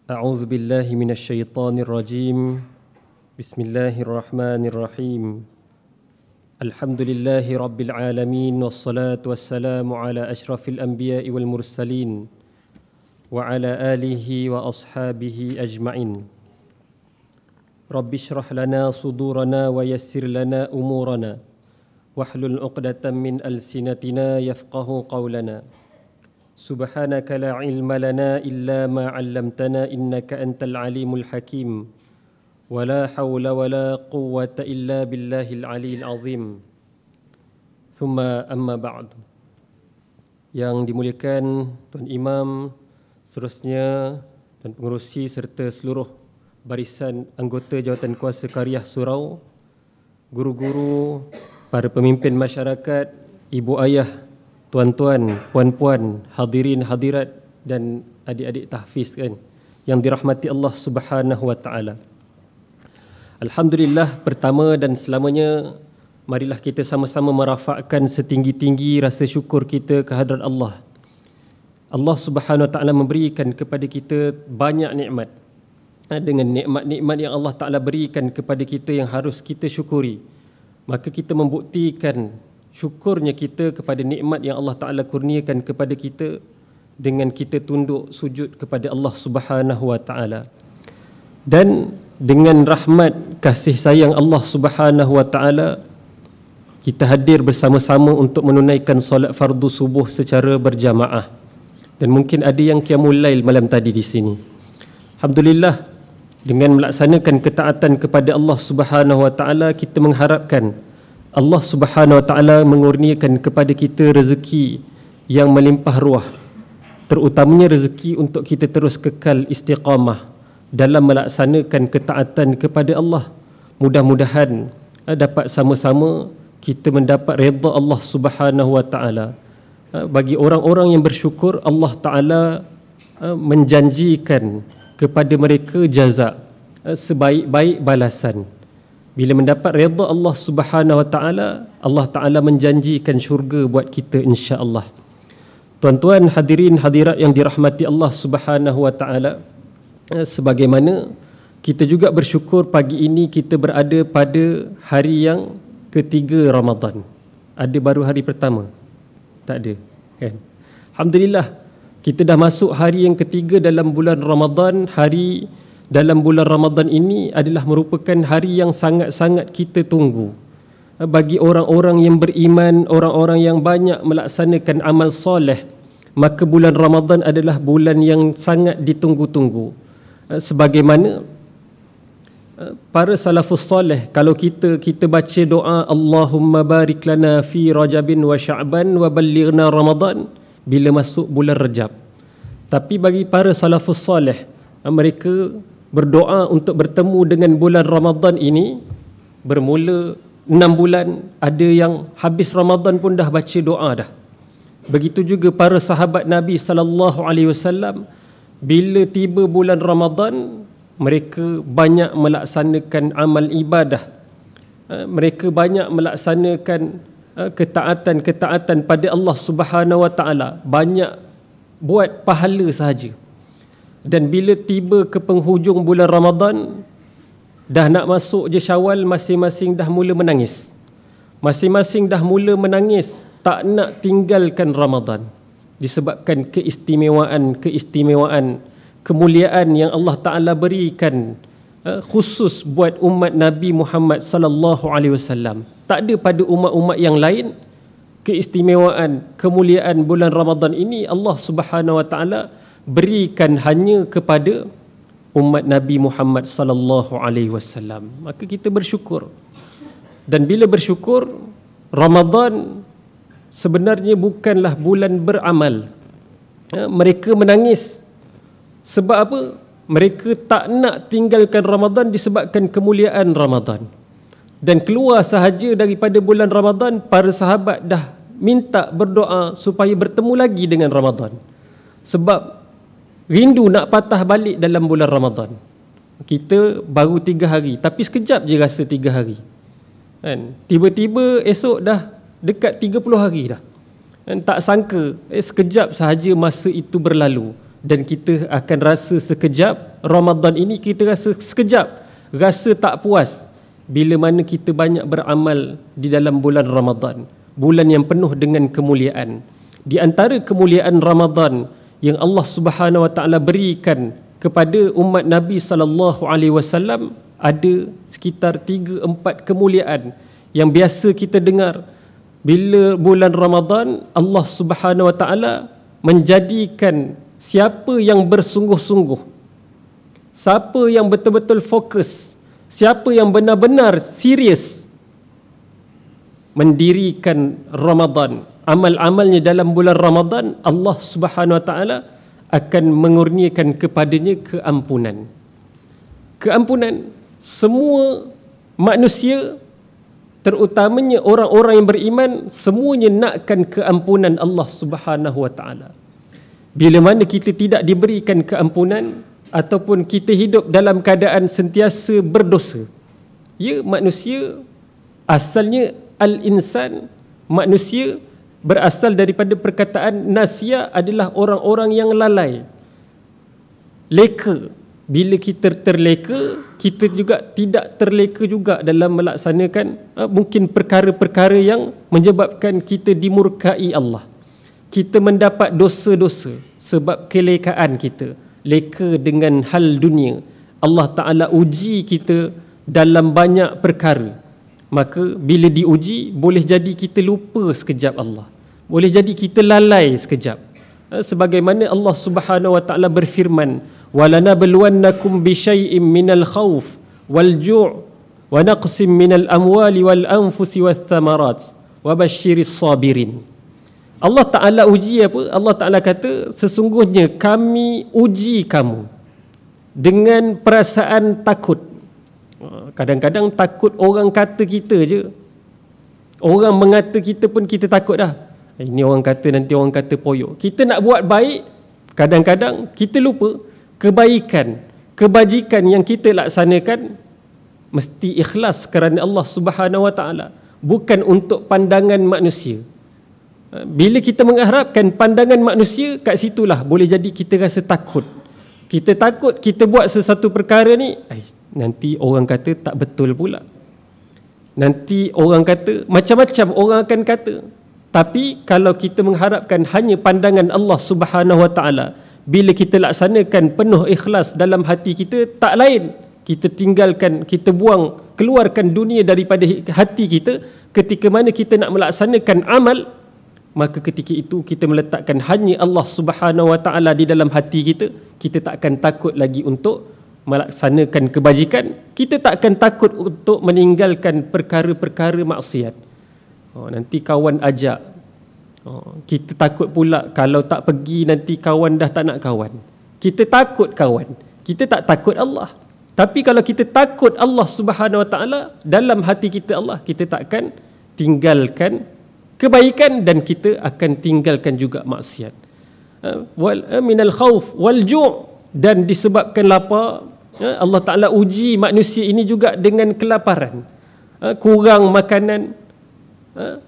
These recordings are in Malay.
أعوذ بالله من الشيطان الرجيم. بسم الله الرحمن الرحيم. الحمد لله رب العالمين والصلاة والسلام على أشرف الأنبياء والمرسلين وعلى آله وأصحابه أجمعين. رب اشرح لنا صدورنا ويسر لنا أمورنا واحلل عقدة من ألسنتنا يفقه قولنا. سبحانك لا علم لنا إلا ما علمتنا إنك أنت العليم الحكيم ولا حول ولا قوة إلا بالله العلي العظيم. ثم أما بعد. Yang dimuliakan Tuan Imam, seterusnya dan pengerusi serta seluruh barisan anggota Jawatan Kuasa Kariah Surau, guru-guru, para pemimpin masyarakat, ibu ayah, tuan-tuan, puan-puan, hadirin hadirat dan adik-adik tahfiz kan, yang dirahmati Allah Subhanahu wa taala. Alhamdulillah, pertama dan selamanya marilah kita sama-sama merafakkan setinggi-tinggi rasa syukur kita kehadrat Allah. Allah Subhanahu wa taala memberikan kepada kita banyak nikmat. Dengan nikmat-nikmat yang Allah Taala berikan kepada kita yang harus kita syukuri, maka kita membuktikan syukurnya kita kepada nikmat yang Allah Ta'ala kurniakan kepada kita dengan kita tunduk sujud kepada Allah Subhanahu Wa Ta'ala. Dan dengan rahmat kasih sayang Allah Subhanahu Wa Ta'ala, kita hadir bersama-sama untuk menunaikan solat fardu subuh secara berjamaah. Dan mungkin ada yang qiyamul lail malam tadi di sini. Alhamdulillah, dengan melaksanakan ketaatan kepada Allah Subhanahu Wa Ta'ala, kita mengharapkan Allah Subhanahu Wa Ta'ala mengurniakan kepada kita rezeki yang melimpah ruah, terutamanya rezeki untuk kita terus kekal istiqamah dalam melaksanakan ketaatan kepada Allah. Mudah-mudahan dapat sama-sama kita mendapat redha Allah Subhanahu Wa Ta'ala. Bagi orang-orang yang bersyukur, Allah Ta'ala menjanjikan kepada mereka jaza, sebaik-baik balasan. Bila mendapat redha Allah Subhanahu Wa Ta'ala, Allah Ta'ala menjanjikan syurga buat kita insya-Allah. Tuan-tuan, hadirin hadirat yang dirahmati Allah Subhanahu Wa Ta'ala, sebagaimana kita juga bersyukur pagi ini kita berada pada hari yang ketiga Ramadan. Ada baru hari pertama? Tak ada, kan? Alhamdulillah, kita dah masuk hari yang ketiga dalam bulan Ramadan. Hari dalam bulan Ramadan ini adalah merupakan hari yang sangat-sangat kita tunggu. Bagi orang-orang yang beriman, orang-orang yang banyak melaksanakan amal soleh, maka bulan Ramadan adalah bulan yang sangat ditunggu-tunggu. Sebagaimana para salafus soleh, kalau kita baca doa Allahumma barik lana fi Rajabin wa Sya'ban wa ballighna Ramadan bila masuk bulan Rajab. Tapi bagi para salafus soleh, mereka berdoa untuk bertemu dengan bulan Ramadan ini bermula 6 bulan. Ada yang habis Ramadan pun dah baca doa dah. Begitu juga para sahabat Nabi sallallahu alaihi wasallam, bila tiba bulan Ramadan, mereka banyak melaksanakan amal ibadah. Mereka banyak melaksanakan ketaatan-ketaatan pada Allah Subhanahu Wa Ta'ala, banyak buat pahala sahaja. Dan bila tiba ke penghujung bulan Ramadan, dah nak masuk je Syawal, masing-masing dah mula menangis. Masing-masing dah mula menangis, tak nak tinggalkan Ramadan, disebabkan keistimewaan, kemuliaan yang Allah Ta'ala berikan khusus buat umat Nabi Muhammad sallallahu alaihi wasallam. Tak ada pada umat-umat yang lain keistimewaan, kemuliaan bulan Ramadan ini Allah Subhanahu Wa Ta'ala berikan hanya kepada umat Nabi Muhammad sallallahu alaihi wasallam. Maka kita bersyukur. Dan bila bersyukur, Ramadan sebenarnya bukanlah bulan beramal. Mereka menangis sebab apa? Mereka tak nak tinggalkan Ramadan disebabkan kemuliaan Ramadan. Dan keluar sahaja daripada bulan Ramadan, para sahabat dah minta berdoa supaya bertemu lagi dengan Ramadan. Sebab rindu nak patah balik dalam bulan Ramadan. Kita baru 3 hari, tapi sekejap je rasa 3 hari. Kan? Tiba-tiba esok dah dekat 30 hari dah. Dan tak sangka sekejap sahaja masa itu berlalu. dan kita akan rasa sekejap. Ramadan ini kita rasa sekejap, rasa tak puas bila mana kita banyak beramal di dalam bulan Ramadan, bulan yang penuh dengan kemuliaan. Di antara kemuliaan Ramadan yang Allah Subhanahu wa taala berikan kepada umat Nabi sallallahu alaihi wasallam, ada sekitar 3-4 kemuliaan yang biasa kita dengar. Bila bulan Ramadan, Allah Subhanahu wa taala menjadikan siapa yang bersungguh-sungguh, siapa yang betul-betul fokus, siapa yang benar-benar serius mendirikan Ramadan, amal-amalnya dalam bulan Ramadan, Allah Subhanahu wa taala akan mengurniakan kepadanya keampunan. Keampunan. Semua manusia, terutamanya orang-orang yang beriman, semuanya nakkan keampunan Allah Subhanahu wa taala. Bila mana kita tidak diberikan keampunan ataupun kita hidup dalam keadaan sentiasa berdosa. Ya, manusia asalnya al-insan, manusia berasal daripada perkataan nasya, adalah orang-orang yang lalai, leka. Bila kita terleka, kita juga tidak terleka juga dalam melaksanakan mungkin perkara-perkara yang menyebabkan kita dimurkai Allah. Kita mendapat dosa-dosa sebab kelekaan kita, leka dengan hal dunia. Allah Ta'ala uji kita dalam banyak perkara. Maka bila diuji, boleh jadi kita lupa sekejap Allah, boleh jadi kita lalai sekejap. Sebagaimana Allah Subhanahu wa taala berfirman, "Walanabluwannakum bisyai'im minal khauf wal ju' wa naqsim minal amwali wal anfusi wath thamarat wa basyiris sabirin." Allah Taala uji apa? Allah Taala kata, sesungguhnya kami uji kamu dengan perasaan takut. Kadang-kadang takut orang kata kita je. Orang mengata kita pun kita takut dah. Ini orang kata, nanti orang kata poyok. Kita nak buat baik, kadang-kadang kita lupa kebaikan, kebajikan yang kita laksanakan mesti ikhlas kerana Allah Subhanahu wa taala, bukan untuk pandangan manusia. Bila kita mengharapkan pandangan manusia, kat situlah boleh jadi kita rasa takut. Kita takut kita buat sesuatu perkara ni, nanti orang kata tak betul pula. Nanti orang kata, macam-macam orang akan kata. Tapi kalau kita mengharapkan hanya pandangan Allah Subhanahu wa taala, bila kita laksanakan penuh ikhlas dalam hati kita, tak lain kita tinggalkan, kita buang, keluarkan dunia daripada hati kita. Ketika mana kita nak melaksanakan amal, maka ketika itu kita meletakkan hanya Allah Subhanahu wa taala di dalam hati kita. Kita tak akan takut lagi untuk melaksanakan kebajikan, kita tak akan takut untuk meninggalkan perkara-perkara maksiat. Nanti kawan ajak, kita takut pula kalau tak pergi nanti kawan dah tak nak kawan. Kita takut kawan, kita tak takut Allah. Tapi kalau kita takut Allah Subhanahu wa taala, dalam hati kita Allah, kita tak akan tinggalkan kebaikan dan kita akan tinggalkan juga maksiat. Minal khauf wal ju', dan disebabkan lapar, Allah Ta'ala uji manusia ini juga dengan kelaparan, kurang makanan,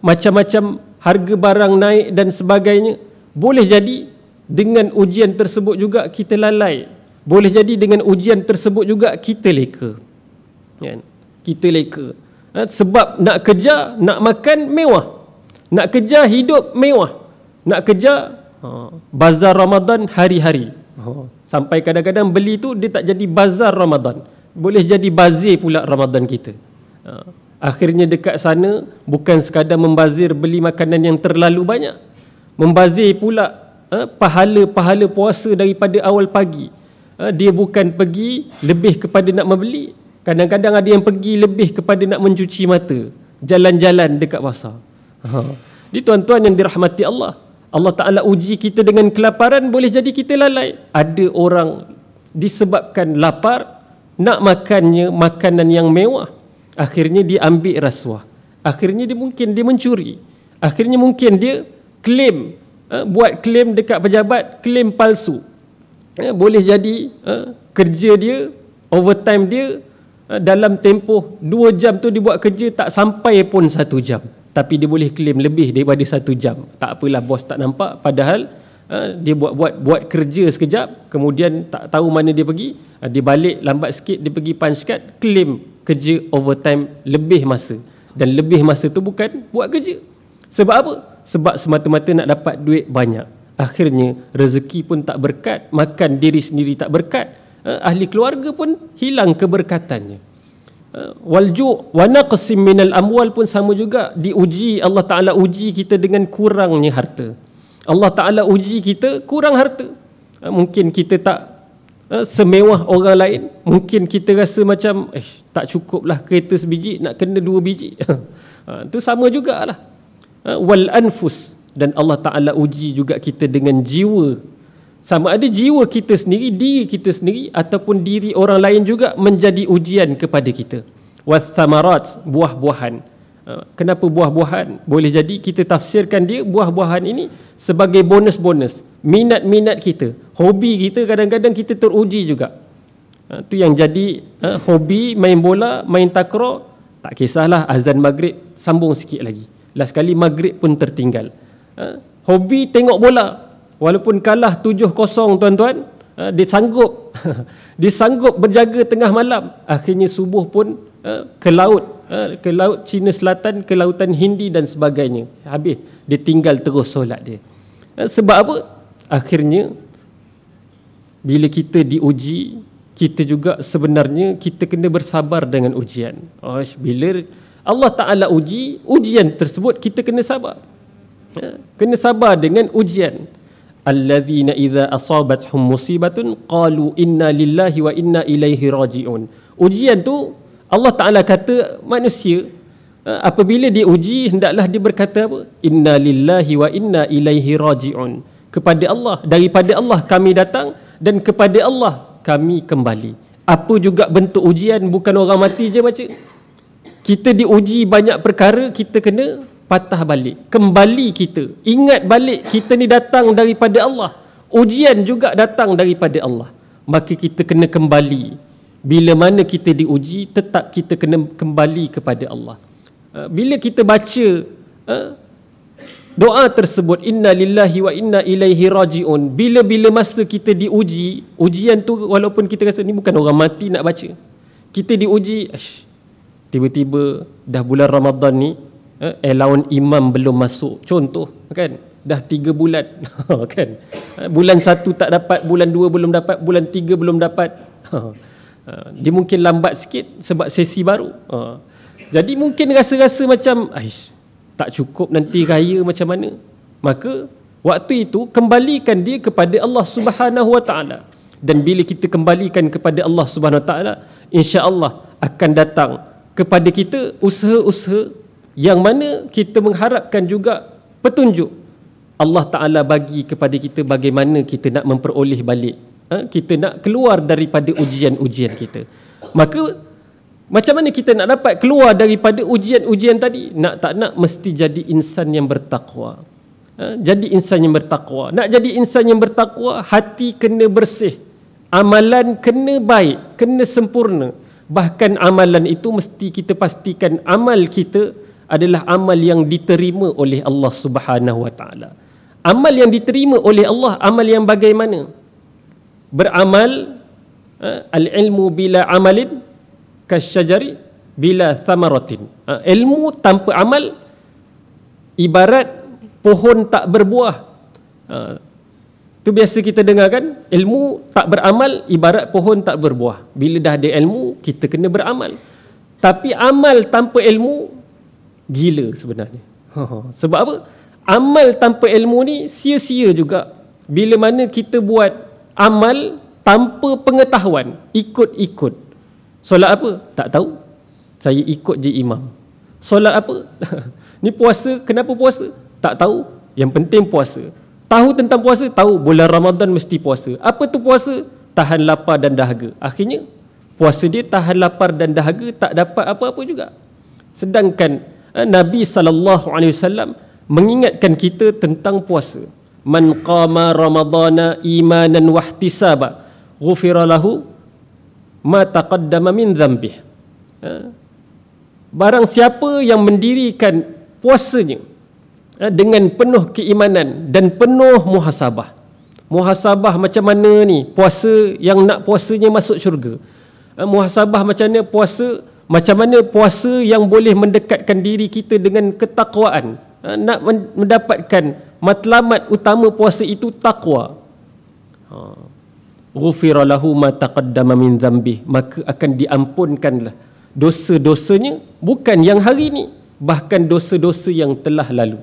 macam-macam harga barang naik dan sebagainya. Boleh jadi dengan ujian tersebut juga kita lalai, boleh jadi dengan ujian tersebut juga kita leka, kita leka. Sebab nak kerja, nak makan mewah, nak kerja hidup mewah, nak kerja bazar Ramadan hari-hari. Sampai kadang-kadang beli tu dia tak jadi bazar Ramadan, boleh jadi bazir pula Ramadan kita. Akhirnya dekat sana bukan sekadar membazir beli makanan yang terlalu banyak, membazir pula pahala-pahala puasa daripada awal pagi. Dia bukan pergi lebih kepada nak membeli, kadang-kadang ada yang pergi lebih kepada nak mencuci mata, jalan-jalan dekat pasar. Jadi tuan-tuan yang dirahmati Allah, Allah Ta'ala uji kita dengan kelaparan, boleh jadi kita lalai. Ada orang disebabkan lapar, nak makannya makanan yang mewah, akhirnya dia ambil rasuah, akhirnya dia mungkin dia mencuri, akhirnya mungkin dia claim, buat claim dekat pejabat, claim palsu. Boleh jadi kerja dia, overtime dia, dalam tempoh 2 jam tu dia buat kerja tak sampai pun 1 jam, tapi dia boleh claim lebih daripada 1 jam. Tak apalah, bos tak nampak, padahal Dia buat kerja sekejap, kemudian tak tahu mana dia pergi, dia balik lambat sikit, dia pergi punch card, claim kerja overtime lebih masa. Dan lebih masa tu bukan buat kerja. Sebab apa? Sebab semata-mata nak dapat duit banyak. Akhirnya rezeki pun tak berkat, makan diri sendiri tak berkat, ahli keluarga pun hilang keberkatannya. Walju' wa naqsim minal amwal pun sama juga, diuji. Allah Ta'ala uji kita dengan kurangnya harta. Allah Ta'ala uji kita kurang harta. Mungkin kita tak semewah orang lain, mungkin kita rasa macam tak cukup lah kereta sebiji, nak kena 2 biji. Itu sama jugalah. Wal anfus, dan Allah Ta'ala uji juga kita dengan jiwa. Sama ada jiwa kita sendiri, diri kita sendiri, ataupun diri orang lain juga menjadi ujian kepada kita. Wathamarat, buah-buahan. Kenapa buah-buahan? Boleh jadi kita tafsirkan dia, buah-buahan ini sebagai bonus-bonus. Minat-minat kita, hobi kita, kadang-kadang kita teruji juga. Itu yang jadi hobi main bola, main takraw, tak kisahlah azan maghrib, sambung sikit lagi. Last kali maghrib pun tertinggal. Hobi tengok bola, walaupun kalah 7-0 tuan-tuan, dia sanggup dia sanggup berjaga tengah malam. Akhirnya subuh pun ke laut Cina Selatan, ke lautan Hindi dan sebagainya. Habis dia tinggal terus solat dia. Sebab apa? Akhirnya bila kita diuji, kita juga sebenarnya kita kena bersabar dengan ujian. Bila Allah Ta'ala uji, ujian tersebut kita kena sabar. Kena sabar dengan ujian. Alladzina idza asabathum musibatun qalu inna lillahi wa inna ilaihi raji'un. Ujian tu Allah Ta'ala kata manusia apabila diuji hendaklah dia berkata apa? Inna lillahi wa inna ilaihi raji'un. Kepada Allah, daripada Allah kami datang dan kepada Allah kami kembali. Apa juga bentuk ujian, bukan orang mati je baca. Kita diuji banyak perkara, kita kena patah balik, kembali kita. Ingat balik kita ni datang daripada Allah. Ujian juga datang daripada Allah. Maka kita kena kembali. Bila mana kita diuji, tetap kita kena kembali kepada Allah. Bila kita baca doa tersebut, inna lillahi wa inna ilaihi raji'un, bila-bila masa kita diuji, ujian tu walaupun kita rasa ni bukan orang mati nak baca, kita diuji, tiba-tiba dah bulan Ramadan ni, allowance imam belum masuk, contoh kan, dah 3 bulan kan, bulan 1 tak dapat, bulan 2 belum dapat, bulan 3 belum dapat. Dia mungkin lambat sikit sebab sesi baru. Jadi mungkin rasa-rasa macam tak cukup, nanti raya macam mana. Maka waktu itu kembalikan dia kepada Allah Subhanahu Wa Taala. Dan bila kita kembalikan kepada Allah Subhanahu Wa Taala, insya-Allah akan datang kepada kita usaha-usaha yang mana kita mengharapkan juga petunjuk. Allah Ta'ala bagi kepada kita bagaimana kita nak memperoleh balik, kita nak keluar daripada ujian-ujian kita. Maka macam mana kita nak dapat keluar daripada ujian-ujian tadi? Nak tak nak mesti jadi insan yang bertakwa. Jadi insan yang bertakwa. Nak jadi insan yang bertakwa, hati kena bersih, amalan kena baik, kena sempurna. Bahkan amalan itu mesti kita pastikan amal kita adalah amal yang diterima oleh Allah Subhanahu Wa Taala. Amal yang diterima oleh Allah, amal yang bagaimana? Beramal, al-ilmu bila amalin kasyajari bila thamaratin. Ilmu tanpa amal ibarat pohon tak berbuah. Itu biasa kita dengar kan, ilmu tak beramal ibarat pohon tak berbuah. Bila dah ada ilmu, kita kena beramal. Tapi amal tanpa ilmu gila sebenarnya. Sebab apa? Amal tanpa ilmu ni sia-sia juga. Bila mana kita buat amal tanpa pengetahuan, ikut-ikut. Solat apa? Tak tahu. Saya ikut je imam. Solat apa? Ni puasa, kenapa puasa? Tak tahu. Yang penting puasa. Tahu tentang puasa? Tahu. Bulan Ramadan mesti puasa. Apa tu puasa? Tahan lapar dan dahaga. Akhirnya puasa dia tahan lapar dan dahaga, tak dapat apa-apa juga. Sedangkan Nabi SAW mengingatkan kita tentang puasa. Man qama ramadana imanan wahtisaba ghufira lahu ma taqaddama min dhanbih. Barang siapa yang mendirikan puasanya dengan penuh keimanan dan penuh muhasabah, Muhasabah macam mana ni puasa yang nak puasanya masuk syurga. Muhasabah macam mana puasa yang boleh mendekatkan diri kita dengan ketakwaan. Nak mendapatkan matlamat utama puasa itu takwa. Ghufira lahu ma taqaddama min dhanbih, maka akan diampunkanlah dosa-dosanya, bukan yang hari ini, bahkan dosa-dosa yang telah lalu.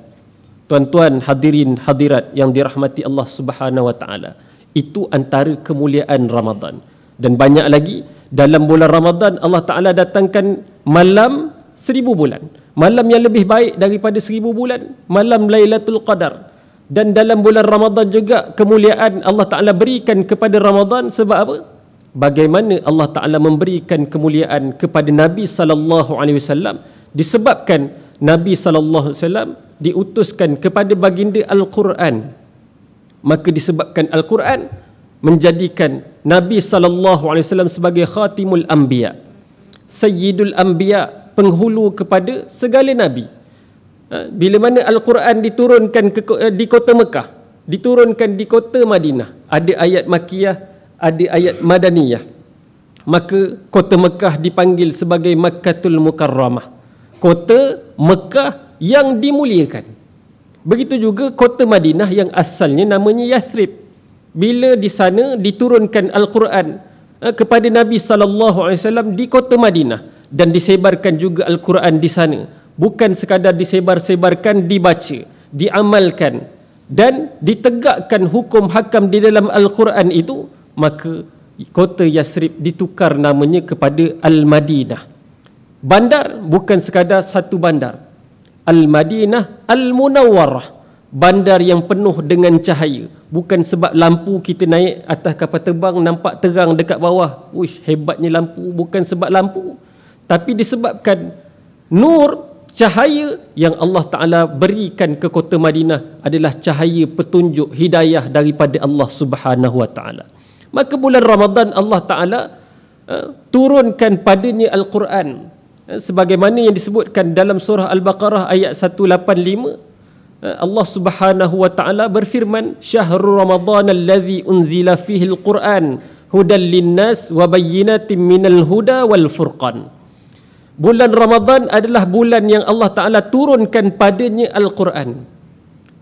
Tuan-tuan hadirin hadirat yang dirahmati Allah Subhanahu wa taala, itu antara kemuliaan Ramadan. Dan banyak lagi, dalam bulan Ramadan Allah Taala datangkan malam 1000 bulan, malam yang lebih baik daripada 1000 bulan, malam Lailatul Qadar. Dan dalam bulan Ramadan juga kemuliaan Allah Ta'ala berikan kepada Ramadan. Sebab apa? Bagaimana Allah Ta'ala memberikan kemuliaan kepada Nabi SAW? Disebabkan Nabi SAW diutuskan kepada baginda Al-Quran. Maka disebabkan Al-Quran menjadikan Nabi SAW sebagai khatimul anbiya, sayyidul anbiya, penghulu kepada segala Nabi. Bila mana Al-Quran diturunkan di kota Mekah, diturunkan di kota Madinah, ada ayat Makkiyah, ada ayat Madaniyah, maka kota Mekah dipanggil sebagai Makkatul Mukarramah, kota Mekah yang dimuliakan. Begitu juga kota Madinah yang asalnya namanya Yathrib. Bila di sana diturunkan Al-Quran kepada Nabi SAW di kota Madinah, dan disebarkan juga Al-Quran di sana, bukan sekadar disebar-sebarkan, dibaca, diamalkan dan ditegakkan hukum hakam di dalam Al-Quran itu, maka kota Yathrib ditukar namanya kepada Al-Madinah. Bandar bukan sekadar satu bandar, Al-Madinah Al-Munawwarah, bandar yang penuh dengan cahaya. Bukan sebab lampu kita naik atas kapal terbang nampak terang dekat bawah, uish hebatnya lampu, bukan sebab lampu, tapi disebabkan nur, cahaya yang Allah Ta'ala berikan ke kota Madinah adalah cahaya petunjuk hidayah daripada Allah Subhanahu Wa Ta'ala. Maka bulan Ramadan Allah Ta'ala turunkan padanya Al-Quran, sebagaimana yang disebutkan dalam surah Al-Baqarah ayat 185. Allah Subhanahu Wa Ta'ala berfirman, Syahrul Ramadan alladhi unzila fihi al-Quran hudan linnas wa bayyinatin minal huda wal furqan. Bulan Ramadan adalah bulan yang Allah Ta'ala turunkan padanya Al-Quran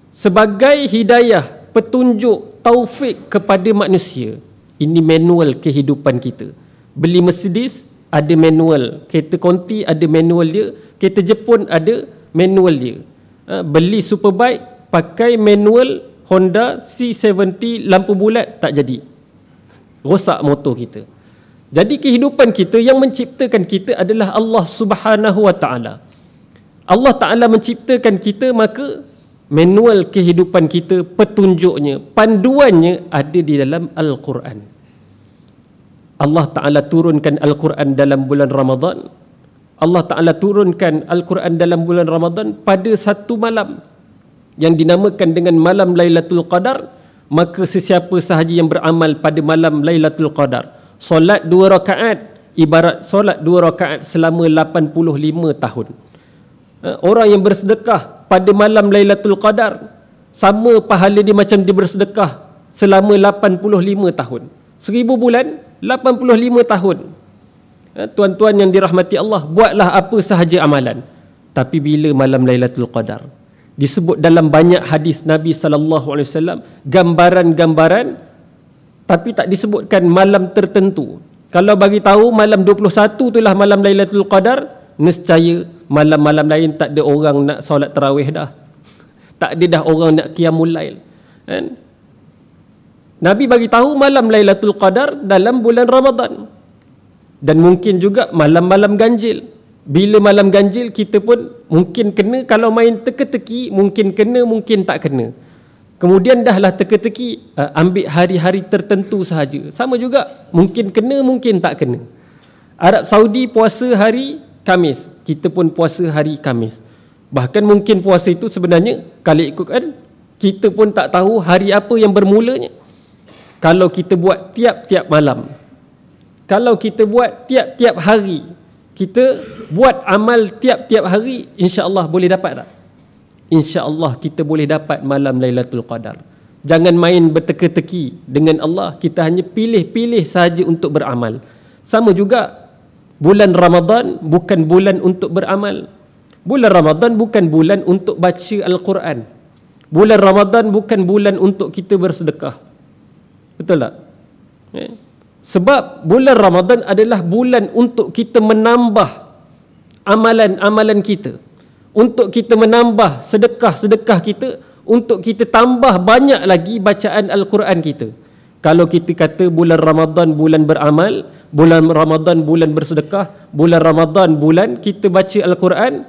sebagai hidayah, petunjuk, taufik kepada manusia. Ini manual kehidupan kita. Beli Mercedes, ada manual. Kereta konti, ada manual dia. Kereta Jepun, ada manual dia. Beli superbike, pakai manual Honda C70, lampu bulat, tak jadi. Rosak motor kita. Jadi kehidupan kita, yang menciptakan kita adalah Allah Subhanahu Wa Ta'ala. Allah Ta'ala menciptakan kita, maka manual kehidupan kita, petunjuknya, panduannya ada di dalam Al-Quran. Allah Ta'ala turunkan Al-Quran dalam bulan Ramadan. Allah Ta'ala turunkan Al-Quran dalam bulan Ramadan pada satu malam yang dinamakan dengan malam Lailatul Qadar. Maka sesiapa sahaja yang beramal pada malam Lailatul Qadar, solat 2 rakaat ibarat solat 2 rakaat selama 85 tahun. Orang yang bersedekah pada malam Lailatul Qadar, sama pahala dia macam dia bersedekah selama 85 tahun. 1000 bulan, 85 tahun. Tuan-tuan yang dirahmati Allah, buatlah apa sahaja amalan. Tapi bila malam Lailatul Qadar, disebut dalam banyak hadis Nabi SAW, gambaran-gambaran, tapi tak disebutkan malam tertentu. Kalau bagi tahu malam 21 itulah malam Lailatul Qadar, nescaya malam-malam lain tak ada orang nak solat tarawih dah. Tak ada dah orang nak qiyamul lail. Kan? Nabi bagi tahu malam Lailatul Qadar dalam bulan Ramadan. Dan mungkin juga malam-malam ganjil. Bila malam ganjil kita pun mungkin kena, kalau main teka-teki mungkin kena, mungkin tak kena. Kemudian dahlah teka-teki, ambil hari-hari tertentu sahaja. Sama juga, mungkin kena, mungkin tak kena. Arab Saudi puasa hari Khamis, kita pun puasa hari Khamis. Bahkan mungkin puasa itu sebenarnya, kalau ikutkan, kita pun tak tahu hari apa yang bermulanya. Kalau kita buat tiap-tiap malam, kalau kita buat tiap-tiap hari, kita buat amal tiap-tiap hari, insya-Allah boleh dapat tak? InsyaAllah kita boleh dapat malam Lailatul Qadar. Jangan main berteka-teki dengan Allah. Kita hanya pilih-pilih sahaja untuk beramal. Sama juga bulan Ramadan bukan bulan untuk beramal. Bulan Ramadan bukan bulan untuk baca Al-Quran. Bulan Ramadan bukan bulan untuk kita bersedekah. Betul tak? Sebab bulan Ramadan adalah bulan untuk kita menambah amalan-amalan kita. Untuk kita menambah sedekah-sedekah kita, untuk kita tambah banyak lagi bacaan Al-Quran kita. Kalau kita kata bulan Ramadan bulan beramal, bulan Ramadan bulan bersedekah, bulan Ramadan bulan kita baca Al-Quran,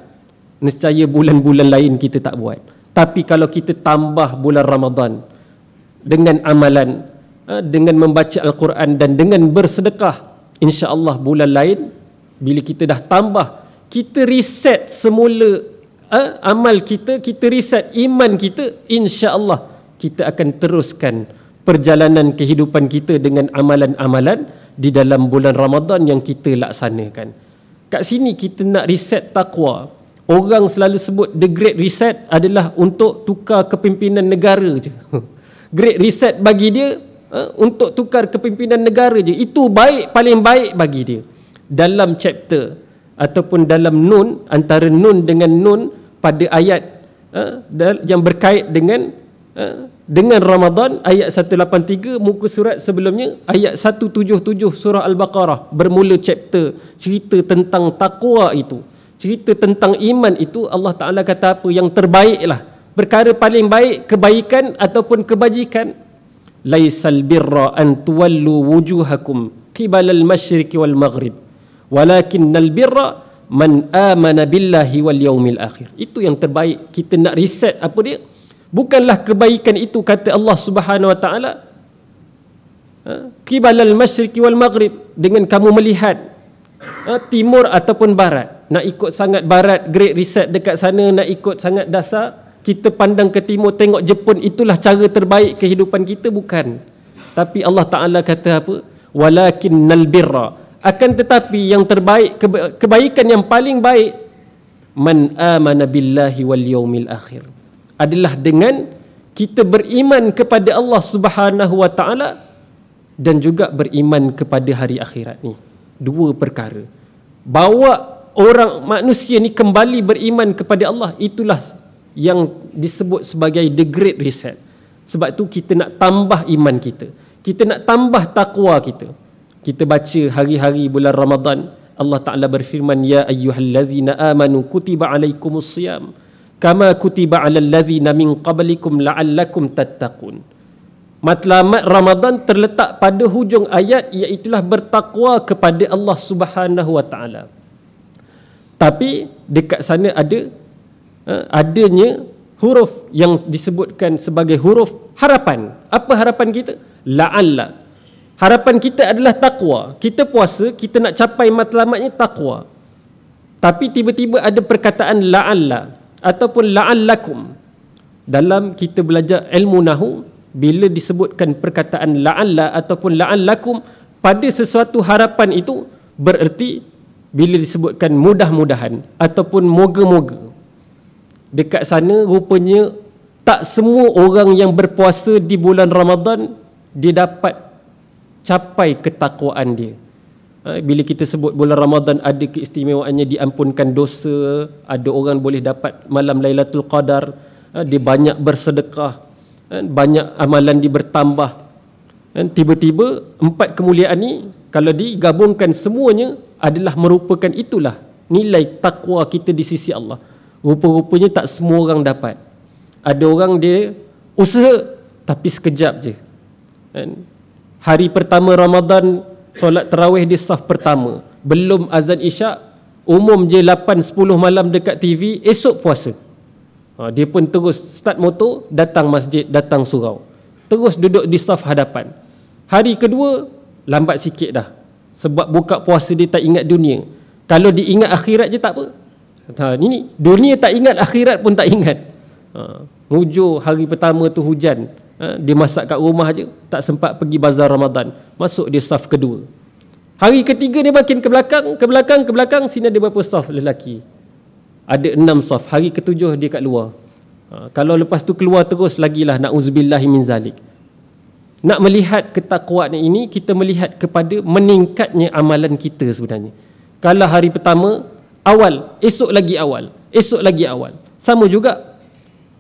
nescaya bulan-bulan lain kita tak buat. Tapi kalau kita tambah bulan Ramadan dengan amalan, dengan membaca Al-Quran dan dengan bersedekah, insya-Allah bulan lain bila kita dah tambah, kita reset semula amal kita, kita reset iman kita, insya-Allah kita akan teruskan perjalanan kehidupan kita dengan amalan-amalan di dalam bulan Ramadan yang kita laksanakan. Kat sini kita nak reset takwa. Orang selalu sebut the great reset adalah untuk tukar kepimpinan negara je. Great reset bagi dia untuk tukar kepimpinan negara je. Itu baik, paling baik bagi dia. Dalam chapter ataupun dalam nun, antara nun dengan nun pada ayat yang berkait dengan Ramadan, ayat 183 muka surat sebelumnya, ayat 177 surah Al-Baqarah, bermula chapter cerita tentang takwa itu, cerita tentang iman itu. Allah Ta'ala kata apa? Yang terbaiklah, perkara paling baik, kebaikan ataupun kebajikan. Laisal birra an tuwallu wujuhakum qibalal masyriqi wal maghrib walakinnal birra man amana billahi wal yaumil akhir. Itu yang terbaik. Kita nak reset apa dia? Bukanlah kebaikan itu, kata Allah Subhanahu wa taala, qibalal masyriqi wal maghrib, dengan kamu melihat timur ataupun barat. Nak ikut sangat barat, great reset dekat sana, nak ikut sangat dasar, kita pandang ke timur, tengok Jepun, itulah cara terbaik kehidupan kita, bukan. Tapi Allah Ta'ala kata apa? Walakinnal birra, akan tetapi yang terbaik, kebaikan yang paling baik, man amana billahi wal yaumil akhir, adalah dengan kita beriman kepada Allah Subhanahu wa taala dan juga beriman kepada hari akhirat ni. Dua perkara. Bawa orang manusia ni kembali beriman kepada Allah, itulah yang disebut sebagai the great reset. Sebab tu kita nak tambah iman kita. Kita nak tambah takwa kita. Kita baca hari-hari bulan Ramadan, Allah Ta'ala berfirman, ya ayyuhallazina amanu kutiba alaikumus siyam kama kutiba alal ladzina min qablikum la'allakum tattaqun. Matlamat Ramadan terletak pada hujung ayat, iaitulah bertakwa kepada Allah Subhanahu wa taala. Tapi dekat sana adanya huruf yang disebutkan sebagai huruf harapan. Apa harapan kita? La'alla. Harapan kita adalah takwa. Kita puasa, kita nak capai matlamatnya takwa. Tapi tiba-tiba ada perkataan la'alla ataupun la'allakum. Dalam kita belajar ilmu nahu, bila disebutkan perkataan la'alla ataupun la'allakum pada sesuatu harapan itu, bererti bila disebutkan mudah-mudahan ataupun moga-moga. Dekat sana rupanya tak semua orang yang berpuasa di bulan Ramadan dia dapat capai ketakwaan dia. Bila kita sebut bulan Ramadan ada keistimewaannya, diampunkan dosa, ada orang boleh dapat malam Lailatul Qadar, dia banyak bersedekah, banyak amalan dia bertambah. Tiba-tiba empat kemuliaan ni kalau digabungkan semuanya adalah merupakan itulah nilai takwa kita di sisi Allah. Rupa-rupanya tak semua orang dapat. Ada orang dia usaha tapi sekejap je. Hari pertama Ramadan solat tarawih di saf pertama, belum azan isyak, umum je 8-10 malam dekat TV, esok puasa. Dia pun terus start motor, datang masjid, datang surau, terus duduk di saf hadapan. Hari kedua lambat sikit dah, sebab buka puasa dia tak ingat dunia. Kalau diingat akhirat je tak apa. Ini dunia tak ingat, akhirat pun tak ingat. Hujur hari pertama tu hujan, dia masak kat rumah je, tak sempat pergi bazar Ramadan, masuk dia saf kedua. Hari ketiga dia makin ke belakang, sini ada berapa saf lelaki? Ada 6 saf. Hari ketujuh dia kat luar. Kalau lepas tu keluar terus lagilah, na'udzubillahi min zalik. Nak melihat ketakwaan ini, kita melihat kepada meningkatnya amalan kita sebenarnya. Kalau hari pertama awal, esok lagi awal, esok lagi awal. Sama juga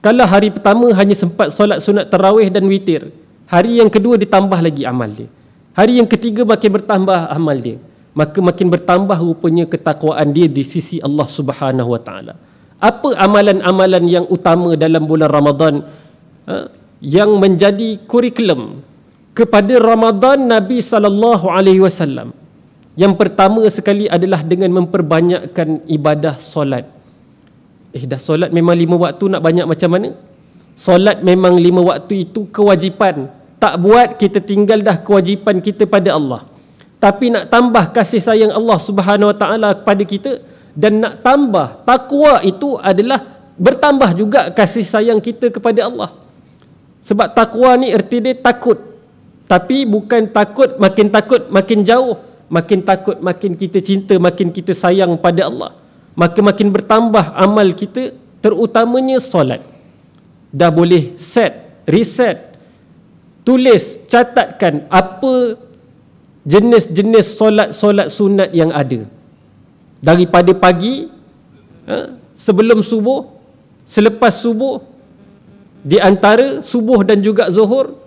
kalau hari pertama hanya sempat solat sunat tarawih dan witir, hari yang kedua ditambah lagi amal dia, hari yang ketiga makin bertambah amal dia, maka makin bertambah rupanya ketakwaan dia di sisi Allah Subhanahu Wa Taala. Apa amalan-amalan yang utama dalam bulan Ramadan yang menjadi kurikulum kepada Ramadan Nabi sallallahu alaihi wasallam? Yang pertama sekali adalah dengan memperbanyakkan ibadah solat. Dah solat memang 5 waktu, nak banyak macam mana? Solat memang 5 waktu itu kewajipan. Tak buat, kita tinggal dah kewajipan kita pada Allah. Tapi nak tambah kasih sayang Allah Subhanahu Wa Taala kepada kita, dan nak tambah takwa itu adalah bertambah juga kasih sayang kita kepada Allah. Sebab takwa ni erti dia takut. Tapi bukan takut makin jauh. Makin takut, makin kita cinta, makin kita sayang pada Allah, maka makin bertambah amal kita, terutamanya solat. Dah boleh reset, tulis, catatkan apa jenis-jenis solat-solat sunat yang ada. Daripada pagi, sebelum subuh, selepas subuh, di antara subuh dan juga zuhur,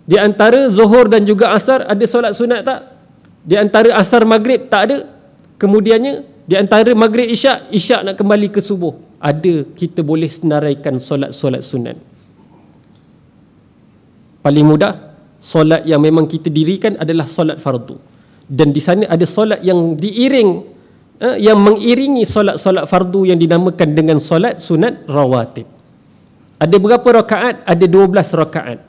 di antara zuhur dan juga asar ada solat sunat tak? Di antara asar maghrib tak ada. Kemudiannya di antara maghrib isyak nak kembali ke subuh, ada, kita boleh senaraikan solat-solat sunat. Paling mudah, solat yang memang kita dirikan adalah solat fardu. Dan di sana ada solat yang diiring, yang mengiringi solat-solat fardu yang dinamakan dengan solat sunat rawatib. Ada berapa rakaat? Ada 12 rakaat.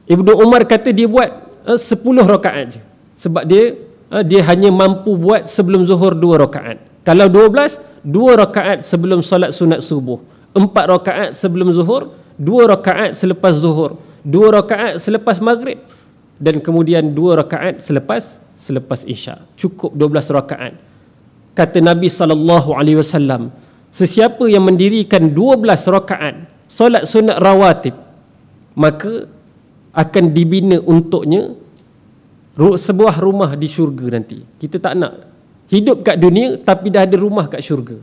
Ibnu Umar kata dia buat 10 rakaat je. Sebab dia hanya mampu buat sebelum zuhur 2 rakaat. Kalau 12, 2 rakaat sebelum solat sunat subuh, 4 rakaat sebelum zuhur, 2 rakaat selepas zuhur, 2 rakaat selepas maghrib, dan kemudian 2 rakaat selepas isyak. Cukup 12 rakaat. Kata Nabi SAW, sesiapa yang mendirikan 12 rakaat solat sunat rawatib, maka akan dibina untuknya sebuah rumah di syurga nanti. Kita tak nak hidup kat dunia tapi dah ada rumah kat syurga.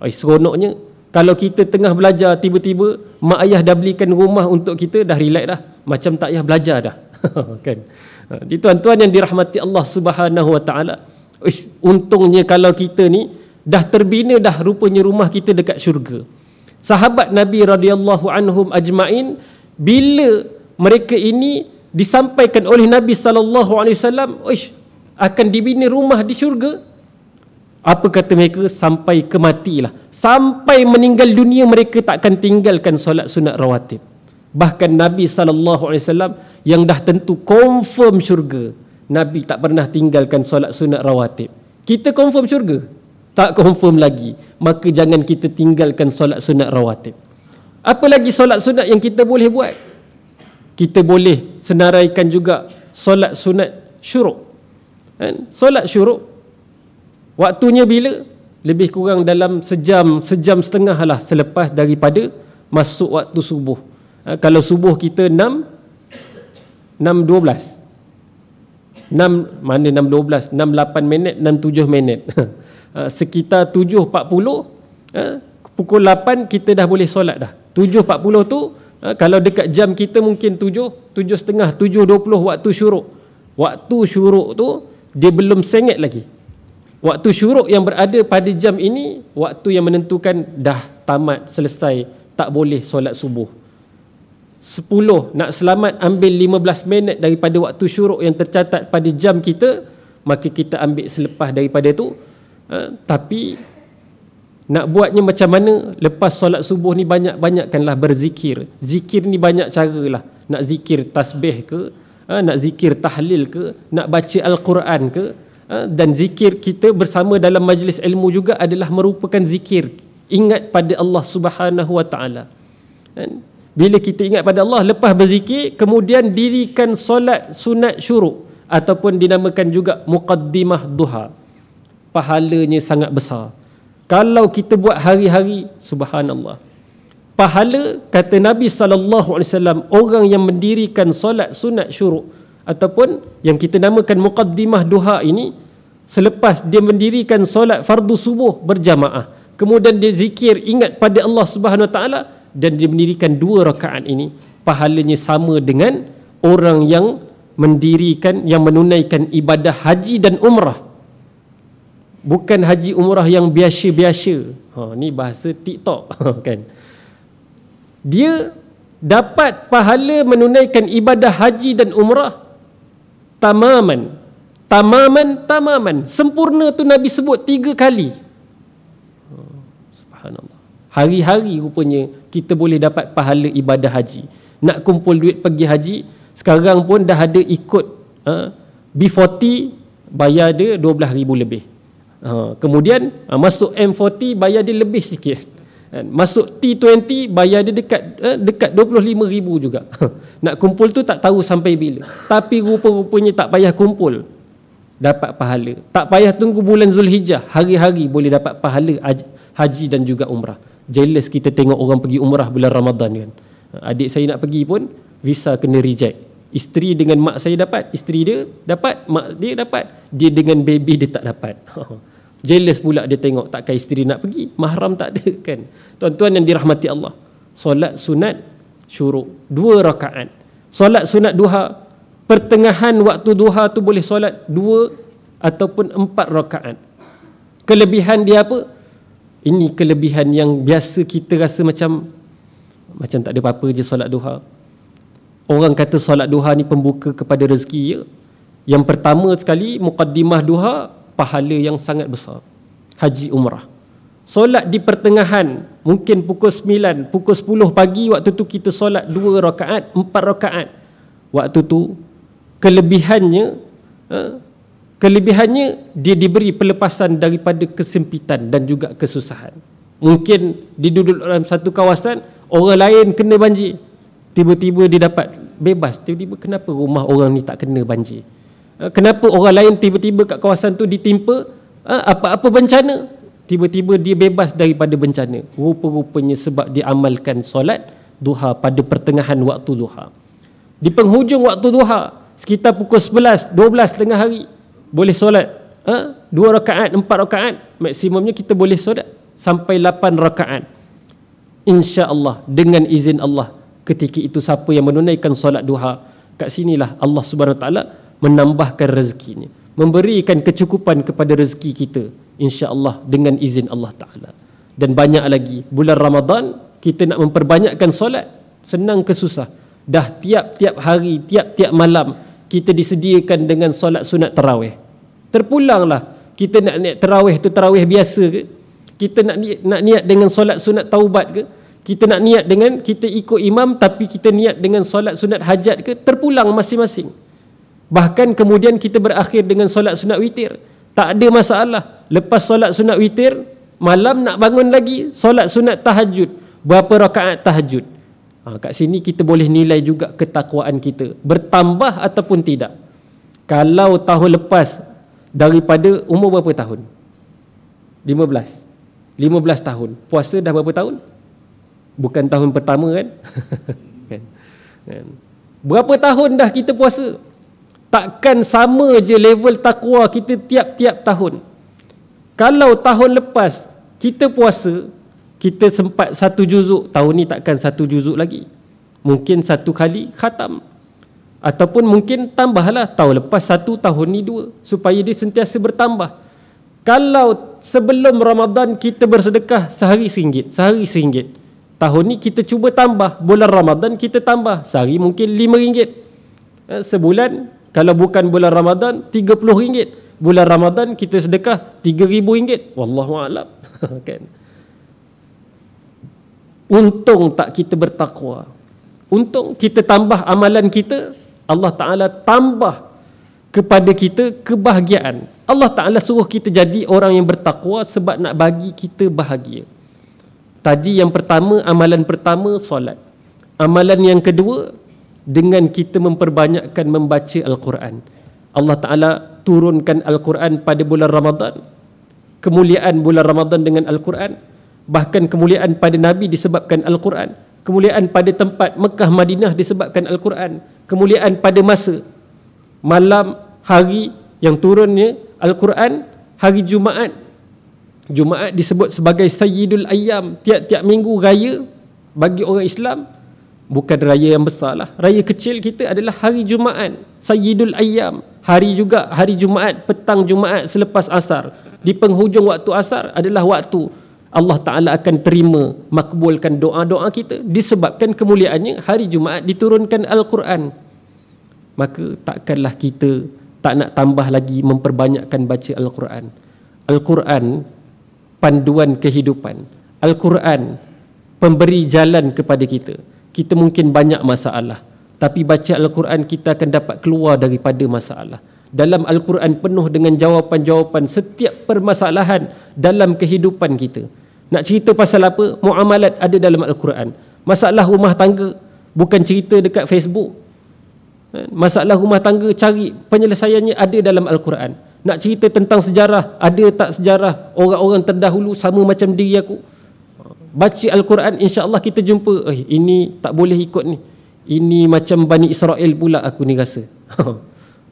Seronoknya kalau kita tengah belajar, tiba-tiba mak ayah dah belikan rumah untuk kita, dah relax dah, macam tak payah belajar dah. Kan? Di tuan-tuan yang dirahmati Allah Subhanahu Wa Taala, untungnya kalau kita ni dah terbina dah rupanya rumah kita dekat syurga. Sahabat Nabi radhiyallahu anhum ajmain, bila mereka ini disampaikan oleh Nabi sallallahu alaihi wasallam, akan dibina rumah di syurga, apa kata mereka? Sampai kematilah, sampai meninggal dunia mereka tak akan tinggalkan solat sunat rawatib. Bahkan Nabi sallallahu alaihi wasallam yang dah tentu confirm syurga, Nabi tak pernah tinggalkan solat sunat rawatib. Kita confirm syurga? Tak confirm lagi. Maka jangan kita tinggalkan solat sunat rawatib. Apa lagi solat sunat yang kita boleh buat? Kita boleh senaraikan juga solat sunat syuruk. Solat syuruk waktunya bila? Lebih kurang dalam sejam setengah lah selepas daripada masuk waktu subuh. Kalau subuh kita 6.12, 6.8 minit, 6.7 minit. Sekitar 7.40, pukul 8 kita dah boleh solat dah. 7.40 tu, kalau dekat jam kita mungkin 7.30, 7.20 waktu syuruk. Waktu syuruk tu dia belum sengit lagi. Waktu syuruk yang berada pada jam ini, waktu yang menentukan dah tamat, selesai, tak boleh solat subuh. 10 nak selamat, ambil 15 minit daripada waktu syuruk yang tercatat pada jam kita, maka kita ambil selepas daripada tu. Tapi nak buatnya macam mana? Lepas solat subuh ni banyak-banyakkanlah berzikir. Zikir ni banyak cara lah. Nak zikir tasbih ke, nak zikir tahlil ke, nak baca Al-Quran ke. Dan zikir kita bersama dalam majlis ilmu juga adalah merupakan zikir. Ingat pada Allah Subhanahu Wa Taala. Bila kita ingat pada Allah, lepas berzikir, kemudian dirikan solat sunat syuruk, ataupun dinamakan juga muqaddimah duha. Pahalanya sangat besar. Kalau kita buat hari-hari, subhanallah. Pahala, kata Nabi SAW, orang yang mendirikan solat sunat syuruk ataupun yang kita namakan muqaddimah duha ini, selepas dia mendirikan solat fardu subuh berjamaah, kemudian dia zikir ingat pada Allah Subhanahu Wa Taala dan dia mendirikan 2 rakaat ini, pahalanya sama dengan orang yang mendirikan, yang menunaikan ibadah haji dan umrah. Bukan haji umrah yang biasa-biasa. Ni bahasa TikTok kan. Dia dapat pahala menunaikan ibadah haji dan umrah tamaman. Sempurna tu Nabi sebut 3 kali. Subhanallah. Hari-hari rupanya kita boleh dapat pahala ibadah haji. Nak kumpul duit pergi haji, sekarang pun dah ada ikut B40, bayar dia 12,000 lebih. Kemudian masuk M40, bayar dia lebih sikit. Masuk T20, bayar dia dekat 25,000 juga. Nak kumpul tu tak tahu sampai bila. Tapi rupa-rupanya tak payah kumpul, dapat pahala. Tak payah tunggu bulan Zulhijjah, hari-hari boleh dapat pahala haji dan juga umrah. Jealous kita tengok orang pergi umrah bulan Ramadan kan. Adik saya nak pergi pun visa kena reject. Isteri dengan mak saya dapat, isteri dia dapat, mak dia dapat, dia dengan baby dia tak dapat. Jealous pula dia tengok, takkan isteri nak pergi, mahram tak ada kan. Tuan-tuan yang dirahmati Allah, solat sunat syuruk 2 rakaat. Solat sunat duha, pertengahan waktu duha tu boleh solat 2 ataupun 4 rakaat. Kelebihan dia apa? Ini kelebihan yang biasa kita rasa macam tak ada apa-apa je solat duha. Orang kata solat duha ni pembuka kepada rezeki ya. Yang pertama sekali, muqaddimah duha, pahala yang sangat besar. Haji umrah. Solat di pertengahan, mungkin pukul 9, pukul 10 pagi, waktu tu kita solat 2 rakaat, 4 rakaat. Waktu tu kelebihannya dia diberi pelepasan daripada kesempitan dan juga kesusahan. Mungkin diduduk dalam satu kawasan, orang lain kena banjir, tiba-tiba dia dapat bebas. Tiba-tiba kenapa rumah orang ni tak kena banjir? Kenapa orang lain tiba-tiba kat kawasan tu ditimpa apa-apa bencana, tiba-tiba dia bebas daripada bencana? Rupa-rupanya sebab dia amalkan solat duha pada pertengahan waktu duha. Di penghujung waktu duha, sekitar pukul 11, 12 tengah hari, boleh solat 2 rakaat, 4 rakaat, maksimumnya kita boleh solat sampai 8 rakaat. Insya-Allah, dengan izin Allah. Ketika itu siapa yang menunaikan solat duha, kat sinilah Allah Subhanahu Wa Taala menambahkan rezekinya, memberikan kecukupan kepada rezeki kita, insya-Allah dengan izin Allah Taala. Dan banyak lagi, bulan Ramadan kita nak memperbanyakkan solat, senang ke susah. Dah tiap-tiap hari, tiap-tiap malam kita disediakan dengan solat sunat tarawih. Terpulanglah kita nak niat tarawih tu tarawih biasa ke? Kita nak niat dengan solat sunat taubat ke? Kita nak niat dengan kita ikut imam tapi kita niat dengan solat sunat hajat ke? Terpulang masing-masing. Bahkan kemudian kita berakhir dengan solat sunat witir. Tak ada masalah. Lepas solat sunat witir, malam nak bangun lagi solat sunat tahajud. Berapa rakaat tahajud? Kat sini kita boleh nilai juga ketakwaan kita, bertambah ataupun tidak. Kalau tahun lepas, daripada umur berapa tahun? 15 tahun. Puasa dah berapa tahun? Bukan tahun pertama kan? Berapa tahun dah kita puasa? Takkan sama je level takwa kita tiap-tiap tahun. Kalau tahun lepas kita puasa, kita sempat 1 juzuk, tahun ni takkan 1 juzuk lagi. Mungkin 1 kali khatam. Ataupun mungkin tambahlah, tahun lepas 1, tahun ni 2, supaya dia sentiasa bertambah. Kalau sebelum Ramadan kita bersedekah sehari RM1, sehari RM1. Tahun ni kita cuba tambah, bulan Ramadan kita tambah, sehari mungkin RM5. Sebulan, kalau bukan bulan Ramadan, RM30. Bulan Ramadan kita sedekah RM3,000. Wallahualam. Kan? Untung tak kita bertakwa. Untung kita tambah amalan kita, Allah Ta'ala tambah kepada kita kebahagiaan. Allah Ta'ala suruh kita jadi orang yang bertakwa sebab nak bagi kita bahagia. Tadi yang pertama, amalan pertama solat. Amalan yang kedua, dengan kita memperbanyakkan membaca Al-Quran. Allah Ta'ala turunkan Al-Quran pada bulan Ramadan. kemuliaan bulan Ramadan dengan Al-Quran. Bahkan kemuliaan pada Nabi disebabkan Al-Quran. Kemuliaan pada tempat Mekah Madinah disebabkan Al-Quran. Kemuliaan pada masa, malam, hari yang turunnya Al-Quran, hari Jumaat. Jumaat disebut sebagai Sayyidul Ayyam. Tiap-tiap minggu raya bagi orang Islam, bukan raya yang besar lah. Raya kecil kita adalah hari Jumaat, Sayyidul Ayyam. Hari juga hari Jumaat, petang Jumaat selepas asar. Di penghujung waktu asar adalah waktu Allah Ta'ala akan terima, makbulkan doa-doa kita, disebabkan kemuliaannya hari Jumaat diturunkan Al-Quran. Maka takkanlah kita tak nak tambah lagi memperbanyakkan baca Al-Quran. Al-Quran panduan kehidupan. Al-Quran pemberi jalan kepada kita. Kita mungkin banyak masalah, tapi baca Al-Quran kita akan dapat keluar daripada masalah. Dalam Al-Quran penuh dengan jawapan-jawapan setiap permasalahan dalam kehidupan kita. Nak cerita pasal apa? Muamalat ada dalam Al-Quran. Masalah rumah tangga bukan cerita dekat Facebook. Masalah rumah tangga cari penyelesaiannya ada dalam Al-Quran. Nak cerita tentang sejarah, ada tak sejarah orang-orang terdahulu sama macam diri aku. Baca Al-Quran, insya-Allah kita jumpa, ini tak boleh ikut ni. Ini macam Bani Israel pula aku ni rasa.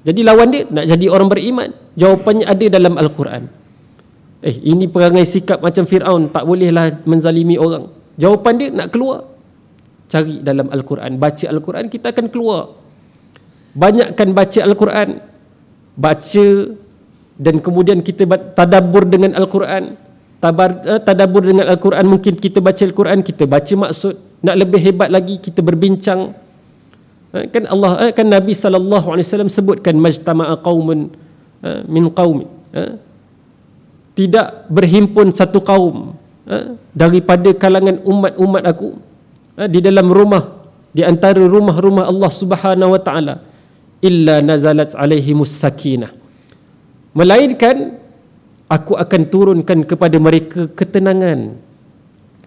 Jadi lawan dia nak jadi orang beriman. Jawapannya ada dalam Al-Quran. Ini perangai sikap macam Fir'aun, tak bolehlah menzalimi orang. Jawapan dia nak keluar. Cari dalam Al-Quran, baca Al-Quran, kita akan keluar. Banyakkan baca Al-Quran. Baca dan kemudian kita tadabbur dengan Al-Quran. Tadabbur dengan Al-Quran, mungkin kita baca Al-Quran, kita baca maksud. Nak lebih hebat lagi, kita berbincang. Kan Allah, kan Nabi SAW sebutkan majtama'a qaumun min qaumin. Tidak berhimpun satu kaum daripada kalangan umat-umat aku di dalam rumah, di antara rumah-rumah Allah Subhanahu wa taala, illa nazalat alaihimus sakinah, melainkan aku akan turunkan kepada mereka ketenangan.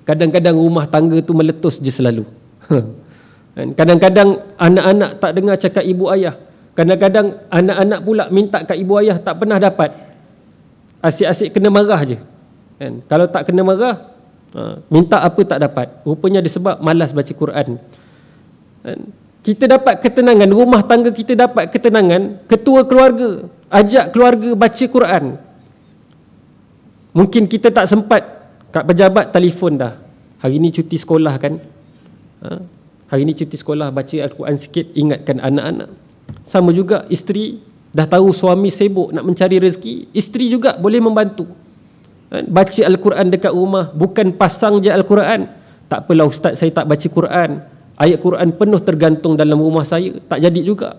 Kadang-kadang rumah tangga tu meletus je selalu. Kadang-kadang anak-anak tak dengar cakap ibu ayah. Kadang-kadang anak-anak pula minta kat ibu ayah, tak pernah dapat. Asyik-asyik kena marah je. Kalau tak kena marah, minta apa tak dapat. Rupanya disebab malas baca Quran. Kita dapat ketenangan, rumah tangga kita dapat ketenangan. Ketua keluarga ajak keluarga baca Quran. Mungkin kita tak sempat, kat pejabat telefon dah, hari ni cuti sekolah kan, hari ni cuti sekolah, baca Al-Quran sikit, ingatkan anak-anak. Sama juga isteri, dah tahu suami sibuk nak mencari rezeki, isteri juga boleh membantu. Baca Al-Quran dekat rumah, bukan pasang je Al-Quran. Tak apalah ustaz, saya tak baca Quran, ayat Quran penuh tergantung dalam rumah saya, tak jadi juga.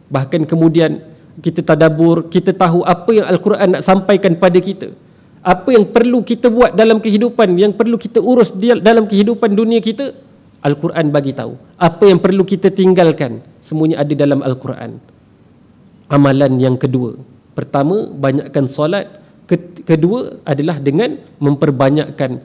Bahkan kemudian kita tadabbur, kita tahu apa yang Al-Quran nak sampaikan pada kita, apa yang perlu kita buat dalam kehidupan, yang perlu kita urus dalam kehidupan dunia kita, Al-Quran bagi tahu. Apa yang perlu kita tinggalkan, semuanya ada dalam Al-Quran. Amalan yang kedua, pertama banyakkan solat, kedua adalah dengan memperbanyakkan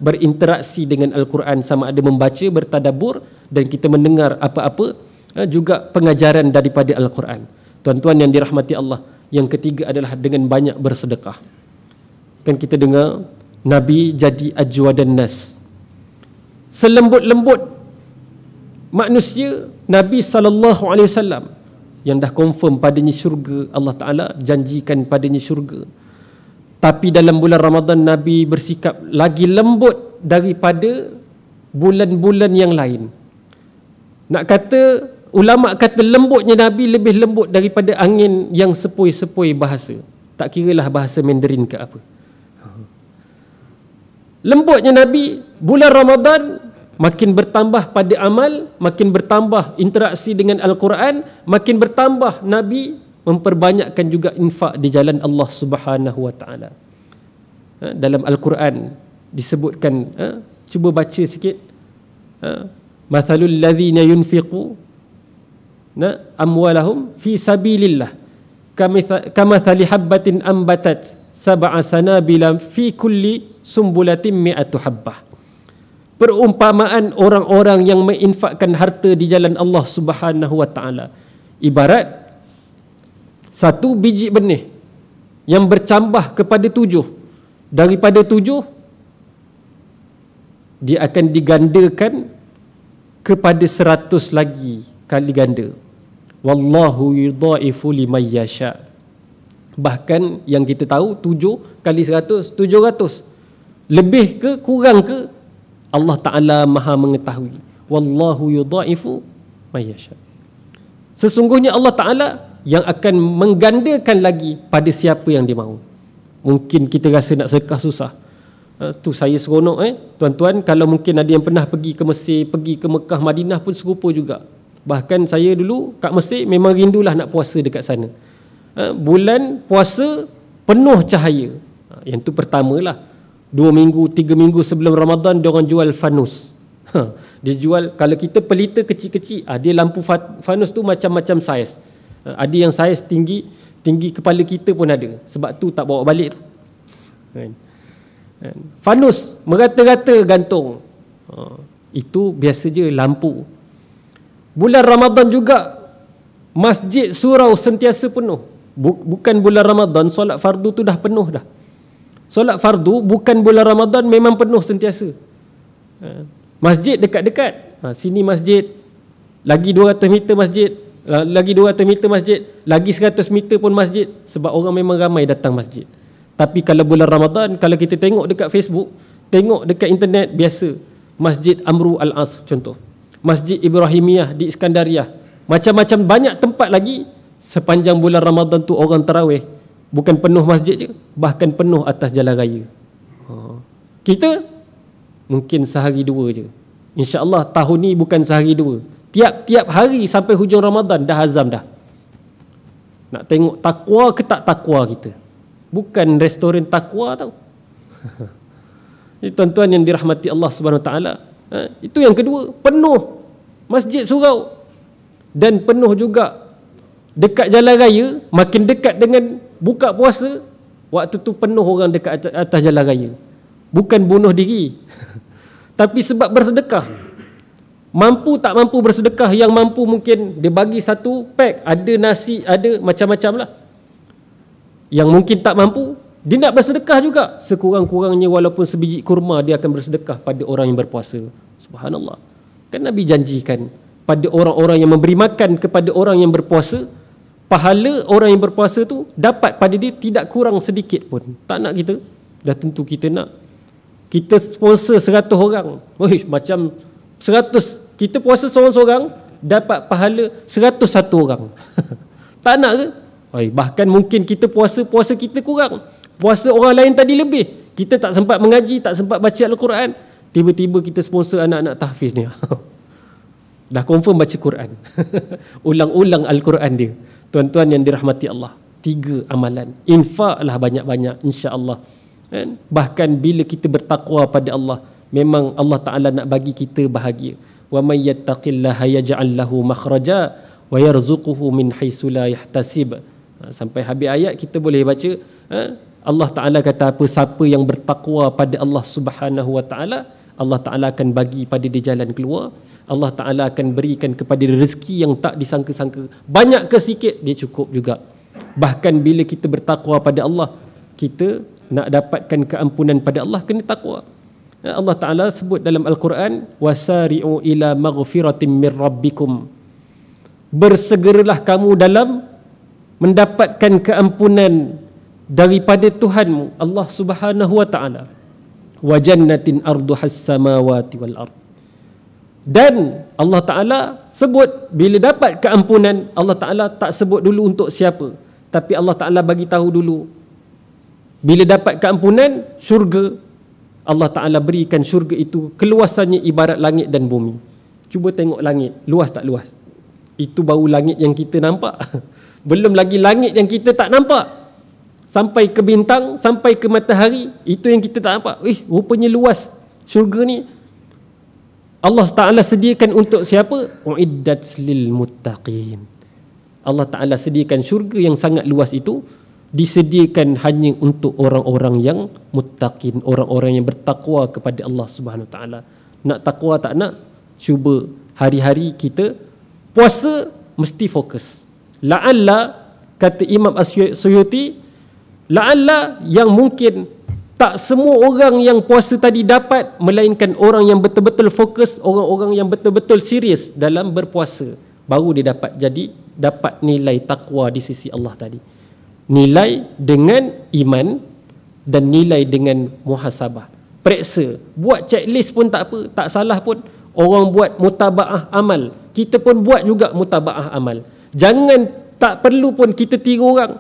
berinteraksi dengan Al-Quran, sama ada membaca, bertadabbur, dan kita mendengar apa-apa juga pengajaran daripada Al-Quran. Tuan-tuan yang dirahmati Allah, yang ketiga adalah dengan banyak bersedekah. Kan kita dengar Nabi jadi ajwadan nas, selembut-lembut manusia. Nabi SAW yang dah confirm padanya syurga, Allah Ta'ala janjikan padanya syurga. Tapi dalam bulan Ramadan Nabi bersikap lagi lembut daripada bulan-bulan yang lain. Nak kata, ulama kata lembutnya Nabi lebih lembut daripada angin yang sepoi-sepoi bahasa. Tak kiralah bahasa Mandarin ke apa. Lembutnya Nabi, bulan Ramadan makin bertambah pada amal, makin bertambah interaksi dengan Al-Quran, makin bertambah Nabi memperbanyakkan juga infak di jalan Allah Subhanahu wa taala. Dalam Al-Quran disebutkan, cuba baca sikit. Mathalul ladzina yunfiqu amwalahum fi sabilillah kamathali habbatin ambatat sab'a sanabila fi kulli sumbulatin mi'atu habbah. Perumpamaan orang-orang yang menginfakkan harta di jalan Allah Subhanahu wa taala ibarat satu biji benih yang bercambah kepada 7. Daripada 7 dia akan digandakan kepada 100 lagi kali ganda. Wallahu yudha'ifu liman yasha. Bahkan yang kita tahu 7 kali 100 700. Lebih ke kurang ke, Allah Ta'ala Maha mengetahui. Wallahu yudha'ifu man yasha. Sesungguhnya Allah Ta'ala yang akan menggandakan lagi pada siapa yang dia mahu. Mungkin kita rasa nak sedekah susah. Tu saya seronok tuan-tuan, kalau mungkin ada yang pernah pergi ke Mesir, pergi ke Mekah, Madinah pun serupa juga. Bahkan saya dulu kat Mesir memang rindulah nak puasa dekat sana. Bulan puasa penuh cahaya. Yang tu pertamalah. 2 minggu, 3 minggu sebelum Ramadan dia orang jual fanus. Dia jual, kalau kita pelita kecil-kecil, dia lampu fanus tu macam-macam saiz. Ada yang saiz tinggi kepala kita pun ada. Sebab tu tak bawa balik tu. Fanus merata-rata gantung. Itu biasa je lampu. Bulan Ramadan juga masjid surau sentiasa penuh. Bukan bulan Ramadan, solat fardu tu dah penuh dah. Solat fardu bukan bulan Ramadan memang penuh sentiasa. Masjid dekat-dekat. Sini masjid, lagi 200 meter masjid, lagi 200 meter masjid, lagi 100 meter pun masjid. Sebab orang memang ramai datang masjid. Tapi kalau bulan Ramadan, kalau kita tengok dekat Facebook, tengok dekat internet, biasa Masjid Amru Al-As contoh, Masjid Ibrahimiyah di Iskandariah, macam-macam banyak tempat lagi. Sepanjang bulan Ramadan tu orang tarawih, bukan penuh masjid je, bahkan penuh atas jalan raya. Kita mungkin sehari 2 je. InsyaAllah tahun ni bukan sehari 2, tiap-tiap hari sampai hujung Ramadan dah azam dah. Nak tengok takwa ke tak takwa kita. Bukan restoran takwa tau. Ini tuan-tuan yang dirahmati Allah Subhanahu Wa Taala. Itu yang kedua, penuh masjid surau. Dan penuh juga dekat jalan raya. Makin dekat dengan buka puasa, waktu tu penuh orang dekat atas jalan raya. Bukan bunuh diri, tapi sebab bersedekah. Mampu tak mampu bersedekah, yang mampu mungkin dia bagi 1 pack, ada nasi, ada macam-macam lah. Yang mungkin tak mampu, dia nak bersedekah juga. Sekurang-kurangnya walaupun sebiji kurma, dia akan bersedekah pada orang yang berpuasa. Subhanallah. Kan Nabi janjikan pada orang-orang yang memberi makan kepada orang yang berpuasa, pahala orang yang berpuasa tu dapat pada dia tidak kurang sedikit pun. Tak nak kita? Dah tentu kita nak. Kita sponsor 100 orang. Macam 100. Kita puasa seorang-seorang, dapat pahala 101 orang. Tak nak ke? Bahkan mungkin kita puasa kita kurang, puasa orang lain tadi lebih. Kita tak sempat mengaji, tak sempat baca Al-Quran, tiba-tiba kita sponsor anak-anak tahfiz ni. Dah confirm baca Quran. Ulang-ulang Al-Quran dia. Tuan-tuan yang dirahmati Allah, 3 amalan. Infaklah banyak-banyak, insya-Allah. Bahkan bila kita bertakwa pada Allah, memang Allah Ta'ala nak bagi kita bahagia. Wa may yattaqillaha yaj'al lahu makhraja wa yarzuquhu min haitsu la yahtasib. Sampai habis ayat kita boleh baca, Allah Ta'ala kata apa, siapa yang bertakwa pada Allah Subhanahu Wa Ta'ala, Allah Ta'ala akan bagi pada dia jalan keluar. Allah Ta'ala akan berikan kepada dia rezeki yang tak disangka-sangka. Banyak ke sikit, dia cukup juga. Bahkan bila kita bertakwa pada Allah, kita nak dapatkan keampunan pada Allah, kena takwa. Allah Ta'ala sebut dalam Al-Quran, wasari'u ila maghfiratin min rabbikum, bersegeralah kamu dalam mendapatkan keampunan daripada Tuhanmu Allah Subhanahu Wa Ta'ala, wa jannatin arduhas samawati wal ard. Dan Allah Ta'ala sebut bila dapat keampunan, Allah Ta'ala tak sebut dulu untuk siapa, tapi Allah Ta'ala bagi tahu dulu bila dapat keampunan, syurga. Allah Ta'ala berikan syurga itu keluasannya ibarat langit dan bumi. Cuba tengok langit, luas tak luas? Itu baru langit yang kita nampak. Belum lagi langit yang kita tak nampak. Sampai ke bintang, sampai ke matahari, itu yang kita tak nampak. Rupanya luas syurga ni. Allah Ta'ala sediakan untuk siapa? Uiddat lil muttaqin. Allah Ta'ala sediakan syurga yang sangat luas itu, disediakan hanya untuk orang-orang yang muttaqin, orang-orang yang bertakwa kepada Allah Subhanahu Wa Ta'ala. Nak takwa tak nak? Cuba hari-hari kita puasa mesti fokus. La'alla, kata Imam As-Suyuti, La'alla yang mungkin tak semua orang yang puasa tadi dapat, melainkan orang yang betul-betul fokus, orang-orang yang betul-betul serius dalam berpuasa, baru dia dapat nilai takwa di sisi Allah tadi. Nilai dengan iman dan nilai dengan muhasabah. Periksa, buat checklist pun tak apa, tak salah pun. Orang buat mutabaah amal, kita pun buat juga mutabaah amal. Jangan, tak perlu pun kita tiru orang,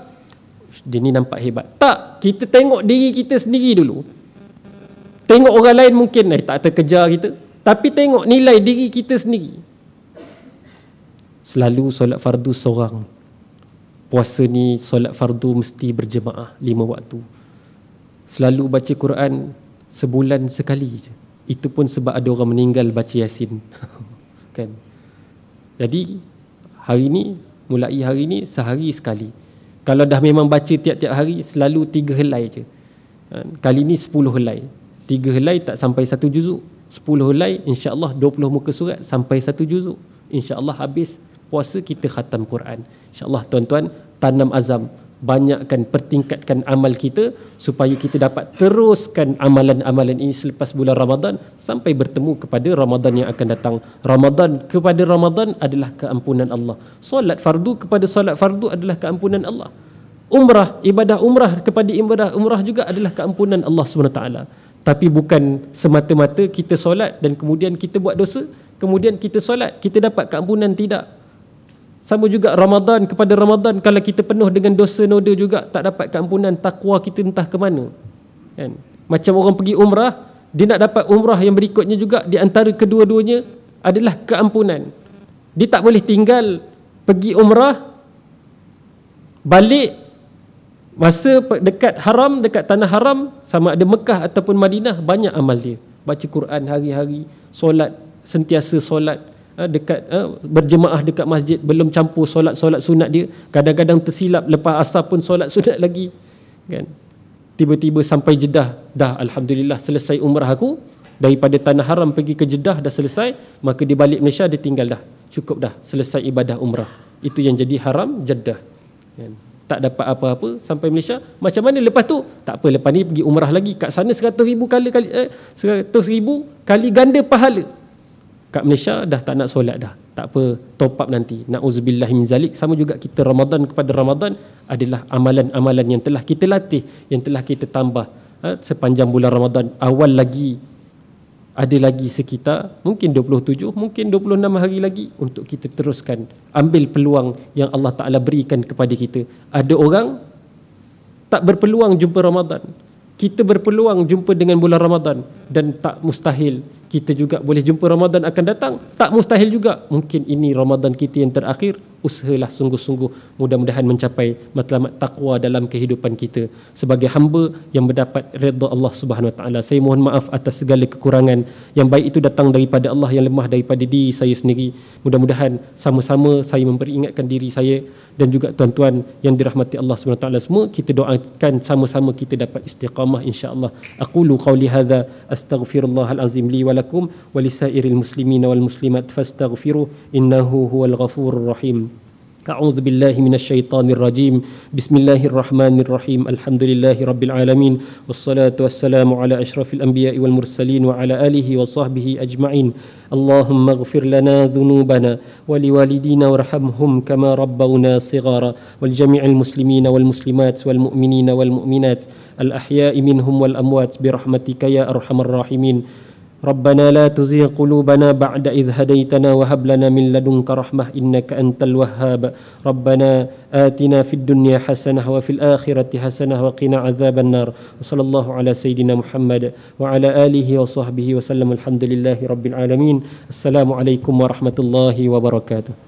dia ni nampak hebat. Tak, kita tengok diri kita sendiri dulu. Tengok orang lain mungkin tak terkejar kita, tapi tengok nilai diri kita sendiri. Selalu solat fardu seorang. Puasa ni solat fardu mesti berjemaah 5 waktu. Selalu baca Quran sebulan sekali je. Itu pun sebab ada orang meninggal baca Yasin. Kan? Jadi mulai hari ni sehari sekali. Kalau dah memang baca tiap-tiap hari, selalu 3 helai je. Kali ni 10 helai. 3 helai tak sampai 1 juzuk. 10 helai, insya-Allah 20 muka surat sampai 1 juzuk. Insya-Allah habis puasa kita khatam Quran. InsyaAllah tuan-tuan, tanam azam, banyakkan, pertingkatkan amal kita supaya kita dapat teruskan amalan-amalan ini selepas bulan Ramadan sampai bertemu kepada Ramadan yang akan datang. Ramadan kepada Ramadan adalah keampunan Allah. Solat fardu kepada solat fardu adalah keampunan Allah. Umrah, ibadah umrah kepada ibadah umrah juga adalah keampunan Allah SWT. Tapi bukan semata-mata kita solat dan kemudian kita buat dosa, kemudian kita solat, kita dapat keampunan, tidak. Sama juga Ramadan kepada Ramadan, kalau kita penuh dengan dosa noda juga tak dapat keampunan, takwa kita entah ke mana. Kan? Macam orang pergi umrah, dia nak dapat umrah yang berikutnya juga, di antara kedua-duanya adalah keampunan. Dia tak boleh tinggal pergi umrah, balik masa dekat haram, dekat tanah haram, sama ada Mekah ataupun Madinah, banyak amal dia. Baca Quran hari-hari, solat, sentiasa solat, berjemaah dekat masjid, belum campur solat-solat sunat dia. Kadang-kadang tersilap lepas asar pun solat sunat lagi, kan? Tiba-tiba sampai Jeddah, dah alhamdulillah selesai umrah aku, daripada tanah haram pergi ke Jeddah dah selesai, maka dia balik Malaysia, dia tinggal dah, cukup dah, selesai ibadah umrah. Itu yang jadi haram Jeddah, kan? Tak dapat apa-apa sampai Malaysia. Macam mana lepas tu? Tak apa, lepas ni pergi umrah lagi, kat sana 100,000 kali ganda pahala. Kat Malaysia dah tak nak solat dah. Tak apa, top up nanti. Na'udzubillah min zalik. Sama juga kita Ramadan kepada Ramadan adalah amalan-amalan yang telah kita latih, yang telah kita tambah sepanjang bulan Ramadan. Awal lagi ada lagi sekitar mungkin 27, mungkin 26 hari lagi untuk kita teruskan. Ambil peluang yang Allah Ta'ala berikan kepada kita. Ada orang tak berpeluang jumpa Ramadan. Kita berpeluang jumpa dengan bulan Ramadan, dan tak mustahil kita juga boleh jumpa Ramadan akan datang. Tak mustahil juga mungkin ini Ramadan kita yang terakhir. Usahalah sungguh-sungguh, mudah-mudahan mencapai matlamat takwa dalam kehidupan kita sebagai hamba yang mendapat redha Allah Subhanahu Wa Taala. Saya mohon maaf atas segala kekurangan. Yang baik itu datang daripada Allah, yang lemah daripada diri saya sendiri. Mudah-mudahan sama-sama saya memperingatkan diri saya dan juga tuan-tuan yang dirahmati Allah Subhanahu Wa Taala semua, kita doakan sama-sama kita dapat istiqamah insya-Allah. Aqulu qawli hadza astaghfirullahal azim li wa lakum wa lisairil muslimin wal muslimat fastaghfiruh innahu huwal ghafurur rahim. أعوذ بالله من الشيطان الرجيم بسم الله الرحمن الرحيم الحمد لله رب العالمين والصلاة والسلام على أشرف الأنبياء والمرسلين وعلى آله وصحبه أجمعين اللهم اغفر لنا ذنوبنا ولوالدينا وارحمهم كما ربونا صغارا ولجميع المسلمين والمسلمات والمؤمنين والمؤمنات الأحياء منهم والأموات برحمتك يا أرحم الراحمين ربنا لا تزغ قلوبنا بعد إذ هديتنا وهب لنا من لدنك رحمة إنك أنت الوهاب ربنا آتنا في الدنيا حسنة وفي الآخرة حسنة وقنا عذاب النار وصلى الله على سيدنا محمد وعلى آله وصحبه وسلم الحمد لله رب العالمين السلام عليكم ورحمة الله وبركاته.